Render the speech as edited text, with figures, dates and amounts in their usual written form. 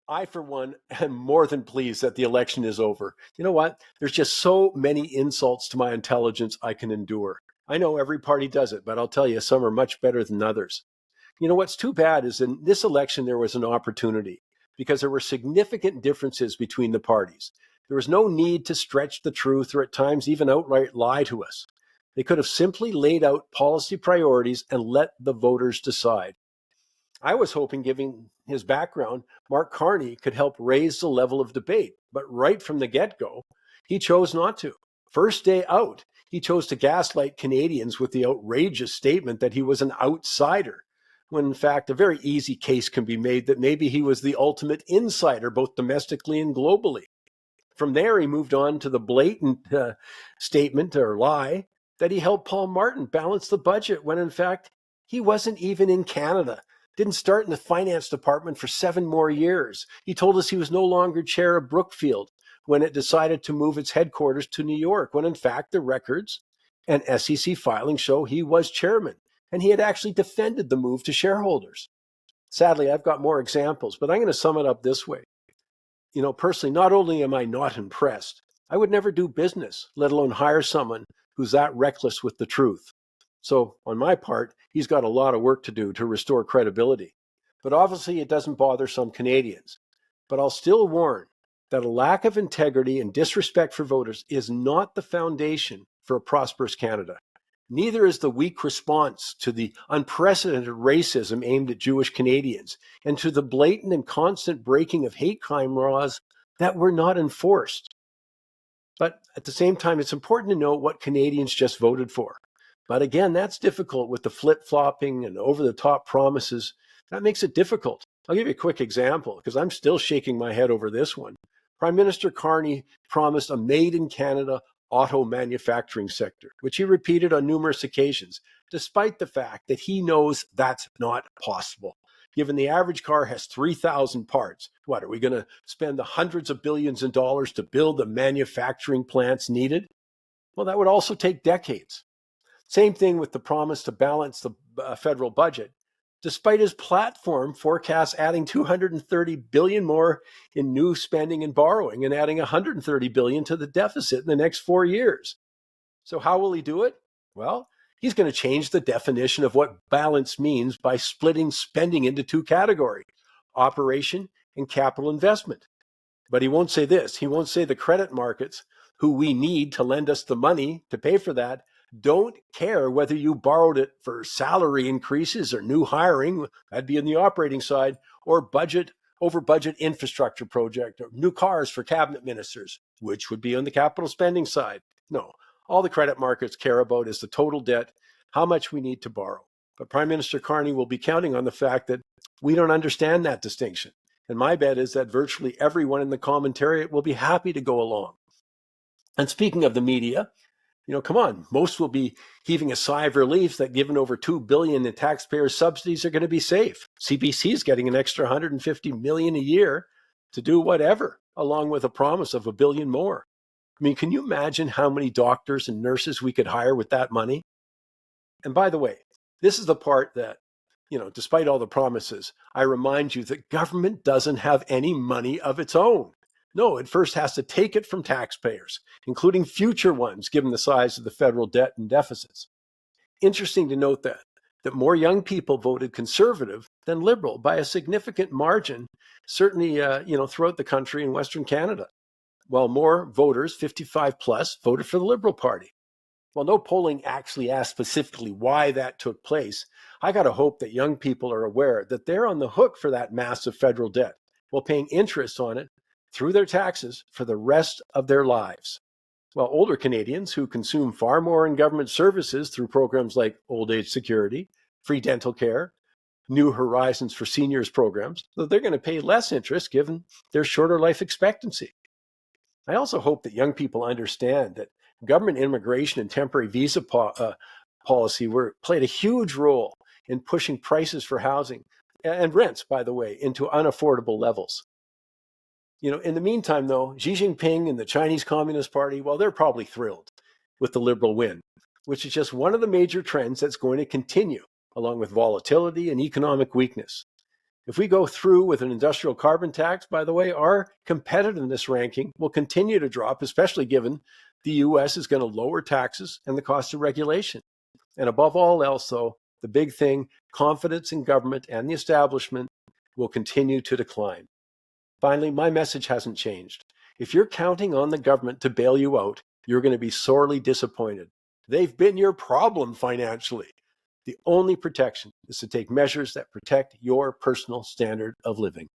I, for one, am more than pleased that the election is over. You know what? There's just so many insults to my intelligence I can endure. I know every party does it, but I'll tell you, some are much better than others. You know, what's too bad is in this election, there was an opportunity because there were significant differences between the parties. There was no need to stretch the truth or at times even outright lie to us. They could have simply laid out policy priorities and let the voters decide. I was hoping, given his background, Mark Carney could help raise the level of debate. But right from the get go, he chose not to. First day out, he chose to gaslight Canadians with the outrageous statement that he was an outsider, when in fact, a very easy case can be made that maybe he was the ultimate insider, both domestically and globally. From there, he moved on to the blatant statement or lie that he helped Paul Martin balance the budget when in fact he wasn't even in Canada. Didn't start in the finance department for 7 more years. He told us he was no longer chair of Brookfield when it decided to move its headquarters to New York, when in fact the records and SEC filings show he was chairman and he had actually defended the move to shareholders. Sadly, I've got more examples, but I'm going to sum it up this way. You know, personally, not only am I not impressed, I would never do business, let alone hire someone who's that reckless with the truth. So, on my part, he's got a lot of work to do to restore credibility. But obviously, it doesn't bother some Canadians. But I'll still warn that a lack of integrity and disrespect for voters is not the foundation for a prosperous Canada. Neither is the weak response to the unprecedented racism aimed at Jewish Canadians and to the blatant and constant breaking of hate crime laws that were not enforced. But at the same time, it's important to know what Canadians just voted for. But again, that's difficult with the flip-flopping and over-the-top promises. That makes it difficult. I'll give you a quick example because I'm still shaking my head over this one. Prime Minister Carney promised a made-in-Canada auto manufacturing sector, which he repeated on numerous occasions, despite the fact that he knows that's not possible. Given the average car has 3,000 parts, what, are we going to spend the hundreds of billions of dollars to build the manufacturing plants needed? Well, that would also take decades. Same thing with the promise to balance the federal budget. Despite his platform forecasts adding 230 billion more in new spending and borrowing and adding 130 billion to the deficit in the next 4 years. So how will he do it? Well, he's going to change the definition of what balance means by splitting spending into two categories, operation and capital investment. But he won't say this. He won't say the credit markets, who we need to lend us the money to pay for that, don't care whether you borrowed it for salary increases or new hiring, that'd be in the operating side, or over budget infrastructure project, or new cars for cabinet ministers, which would be on the capital spending side. No, all the credit markets care about is the total debt, how much we need to borrow. But Prime Minister Carney will be counting on the fact that we don't understand that distinction. And my bet is that virtually everyone in the commentariat will be happy to go along. And speaking of the media, you know, come on, most will be heaving a sigh of relief that given over $2 billion in taxpayer subsidies are going to be safe. CBC is getting an extra $150 million a year to do whatever, along with a promise of $1 billion more. I mean, can you imagine how many doctors and nurses we could hire with that money? And by the way, this is the part that, you know, despite all the promises, I remind you that government doesn't have any money of its own. No, it first has to take it from taxpayers, including future ones, given the size of the federal debt and deficits. Interesting to note that more young people voted conservative than liberal by a significant margin, certainly, throughout the country in Western Canada, while more voters, 55 plus, voted for the Liberal Party. While no polling actually asked specifically why that took place, I got to hope that young people are aware that they're on the hook for that massive federal debt while paying interest on it through their taxes for the rest of their lives. While older Canadians who consume far more in government services through programs like old age security, free dental care, New Horizons for Seniors programs, they're going to pay less interest given their shorter life expectancy. I also hope that young people understand that government immigration and temporary visa policy played a huge role in pushing prices for housing and rents, by the way, into unaffordable levels. You know, in the meantime, though, Xi Jinping and the Chinese Communist Party, well, they're probably thrilled with the liberal win, which is just one of the major trends that's going to continue, along with volatility and economic weakness. If we go through with an industrial carbon tax, by the way, our competitiveness ranking will continue to drop, especially given the US is going to lower taxes and the cost of regulation. And above all else, though, the big thing, confidence in government and the establishment will continue to decline. Finally, my message hasn't changed. If you're counting on the government to bail you out, you're going to be sorely disappointed. They've been your problem financially. The only protection is to take measures that protect your personal standard of living.